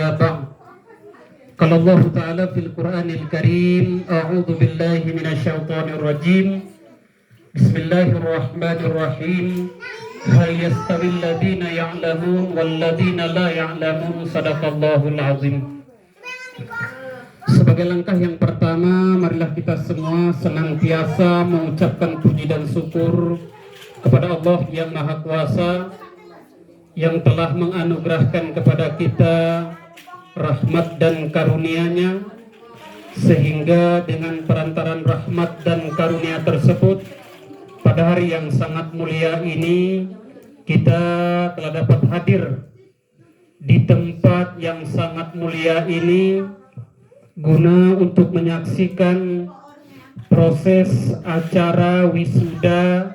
أما بعد قال الله تعالى في القرآن الكريم أعوذ بالله من الشيطان الرجيم بسم الله الرحمن الرحيم هل يستوي الذين يعلمون والذين لا يعلمون صدق الله العظيم. Sebagai langkah yang pertama, marilah kita semua senantiasa mengucapkan puji dan syukur kepada Allah yang Maha Kuasa, yang telah menganugerahkan kepada kita rahmat dan karunia-Nya, sehingga dengan perantaran rahmat dan karunia tersebut pada hari yang sangat mulia ini kita telah dapat hadir di tempat yang sangat mulia ini guna untuk menyaksikan proses acara wisuda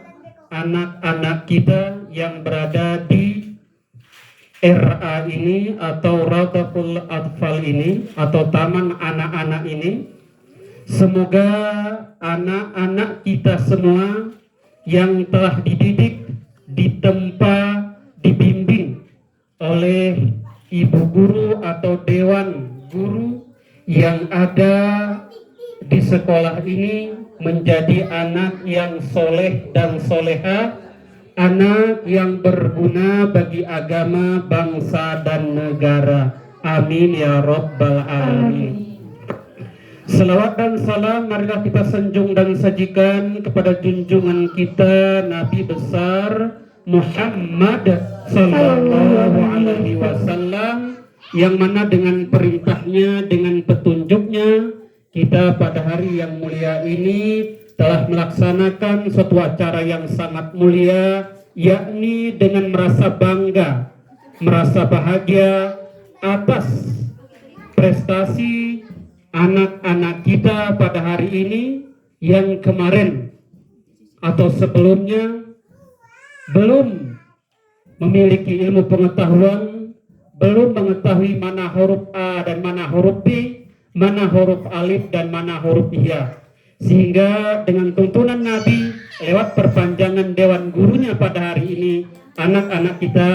anak-anak kita yang berada di RA ini atau Raudhatul Atfal ini atau Taman Anak-anak ini. Semoga anak-anak kita semua yang telah dididik, ditempa, dibimbing oleh ibu guru atau dewan guru yang ada di sekolah ini menjadi anak yang soleh dan soleha, anak yang berguna bagi agama, bangsa, dan negara. Amin ya Rabbal Alamin. Selawat dan salam marilah kita sanjung dan sajikan kepada junjungan kita Nabi besar Muhammad sallallahu alaihi wasallam, yang mana dengan perintahnya, dengan petunjuknya kita pada hari yang mulia ini telah melaksanakan suatu acara yang sangat mulia, yakni dengan merasa bangga, merasa bahagia atas prestasi anak-anak kita pada hari ini yang kemarin atau sebelumnya belum memiliki ilmu pengetahuan, belum mengetahui mana huruf A dan mana huruf B, mana huruf alif dan mana huruf ya. Sehingga dengan tuntunan Nabi lewat perpanjangan dewan gurunya pada hari ini, anak-anak kita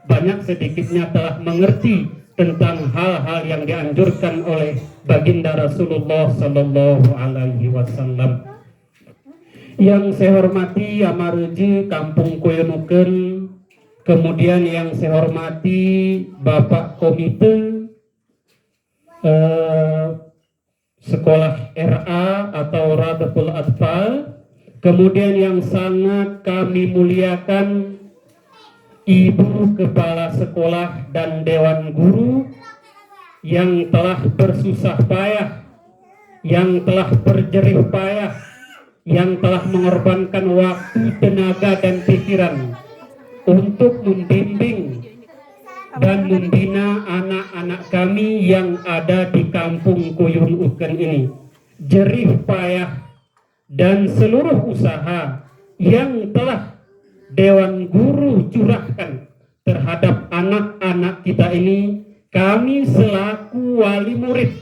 banyak sedikitnya telah mengerti tentang hal-hal yang dianjurkan oleh baginda Rasulullah Sallallahu Alaihi Wasallam. Yang saya hormati Amareji Kampung Koyonuken, kemudian yang saya hormati Bapak Komite Sekolah RA atau Raudhatul Atfal, kemudian yang sangat kami muliakan Ibu Kepala Sekolah dan Dewan Guru yang telah bersusah payah, yang telah berjerih payah, yang telah mengorbankan waktu, tenaga, dan pikiran untuk membimbing dan membina anak-anak kami yang ada di Kampung Kuyun Uken ini. Jerih payah dan seluruh usaha yang telah Dewan Guru curahkan terhadap anak-anak kita ini, kami selaku wali murid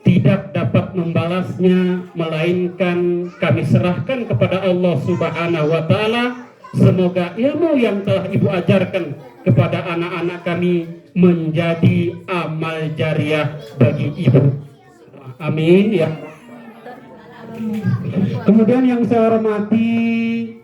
tidak dapat membalasnya, melainkan kami serahkan kepada Allah Subhanahu wa Ta'ala. Semoga ilmu yang telah Ibu ajarkan kepada anak-anak kami menjadi amal jariah bagi Ibu. Amin ya. Kemudian yang saya hormati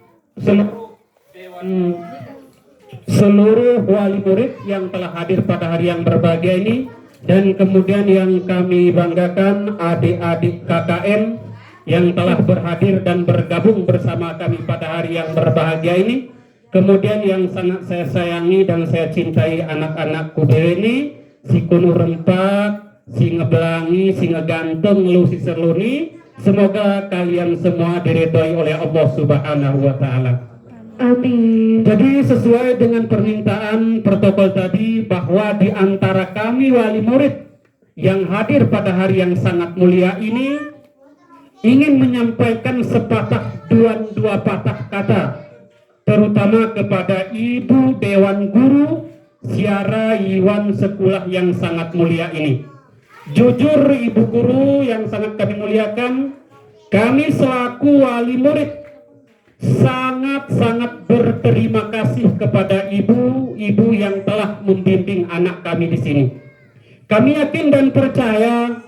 seluruh wali murid yang telah hadir pada hari yang berbahagia ini, dan kemudian yang kami banggakan adik-adik KKN yang telah berhadir dan bergabung bersama kami pada hari yang berbahagia ini. Kemudian yang sangat saya sayangi dan saya cintai anak-anakku ini, si Kuno Rempak, si Ngebelangi, si Ngeganteng, lu si Serluni. Semoga kalian semua diridhoi oleh Allah Subhanahu wa Ta'ala. Amin. Jadi sesuai dengan permintaan protokol tadi, bahwa di antara kami wali murid yang hadir pada hari yang sangat mulia ini ingin menyampaikan sepatah dua patah kata, terutama kepada Ibu Dewan Guru Siara Iwan Sekolah yang sangat mulia ini. Jujur Ibu Guru yang sangat kami muliakan, kami selaku wali murid sangat-sangat berterima kasih kepada ibu yang telah membimbing anak kami di sini. Kami yakin dan percaya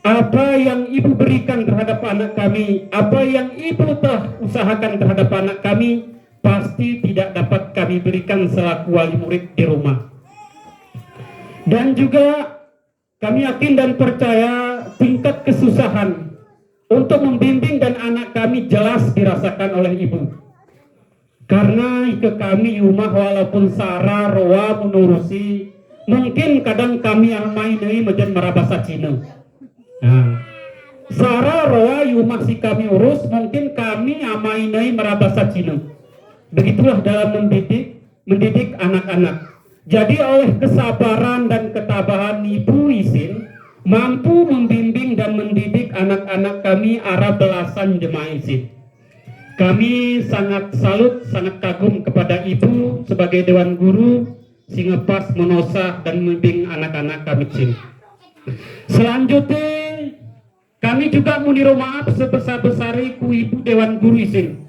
apa yang ibu berikan terhadap anak kami, apa yang ibu telah usahakan terhadap anak kami, pasti tidak dapat kami berikan selaku wali murid di rumah. Dan juga kami yakin dan percaya tingkat kesusahan untuk membimbing dan anak kami jelas dirasakan oleh ibu. Karena ke kami rumah walaupun Sarah roa menurusi, mungkin kadang kami amainai menjadi merabasa Cina. Nah, Sarah roa rumah si kami urus, mungkin kami amainai merabasa Cina. Begitulah dalam mendidik anak-anak. Jadi oleh kesabaran dan ketabahan ibu Isin mampu membimbing dan mendidik anak-anak kami arah belasan jemaah Isin. Kami sangat salut, sangat kagum kepada ibu sebagai Dewan Guru sehingga pas menosah dan membimbing anak-anak kami Isin. Selanjutnya kami juga meniro maaf sebesar-besar ku ibu Dewan Guru Isin.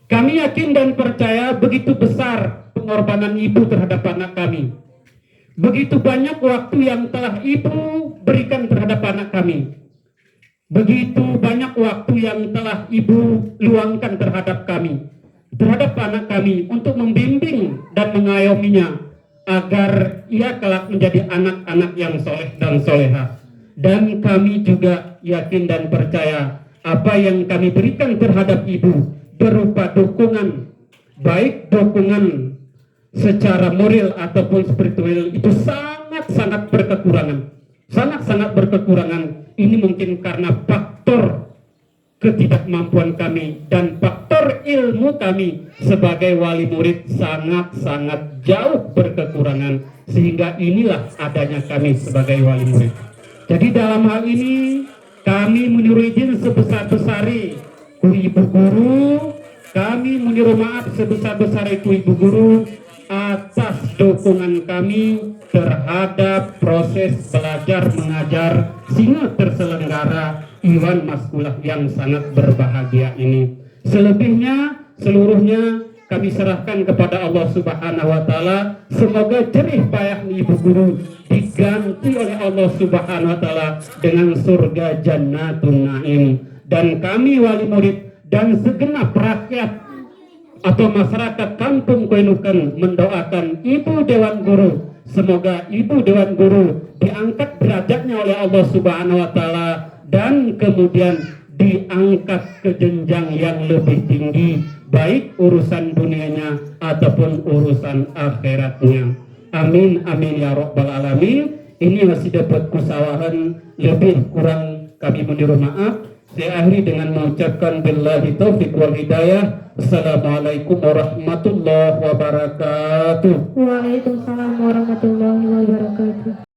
Kami yakin dan percaya begitu besar pengorbanan ibu terhadap anak kami. Begitu banyak waktu yang telah ibu berikan terhadap anak kami. Begitu banyak waktu yang telah ibu luangkan terhadap kami, terhadap anak kami untuk membimbing dan mengayominya agar ia kelak menjadi anak-anak yang soleh dan soleha. Dan kami juga yakin dan percaya apa yang kami berikan terhadap ibu berupa dukungan, baik dukungan secara moral ataupun spiritual itu sangat-sangat berkekurangan. Sangat-sangat berkekurangan. Ini mungkin karena faktor ketidakmampuan kami dan faktor ilmu kami sebagai wali murid sangat-sangat jauh berkekurangan, sehingga inilah adanya kami sebagai wali murid. Jadi dalam hal ini kami meniru izin sebesar-besari ku ibu guru, kami meniru maaf sebesar-besari ku ibu guru atas dukungan kami terhadap proses belajar mengajar sehingga terselenggara Iwan Maskulah yang sangat berbahagia ini. Selebihnya, seluruhnya kami serahkan kepada Allah Subhanahu wa Ta'ala. Semoga jerih payah ibu guru diganti oleh Allah Subhanahu wa Ta'ala dengan surga Jannatun Naim. Dan kami wali murid dan segenap rakyat atau masyarakat kampung Koinukan mendoakan ibu Dewan Guru, semoga ibu Dewan Guru diangkat derajatnya oleh Allah Subhanahu wa Ta'ala dan kemudian diangkat ke jenjang yang lebih tinggi, baik urusan dunianya ataupun urusan akhiratnya. Amin amin ya rabbal alamin. Ini masih dapat kusawahan, lebih kurang kami meniru maaf. Saya akhiri dengan mengucapkan billahi taufiq wal hidayah. Assalamualaikum warahmatullahi wabarakatuh. Waalaikumsalam warahmatullahi wabarakatuh.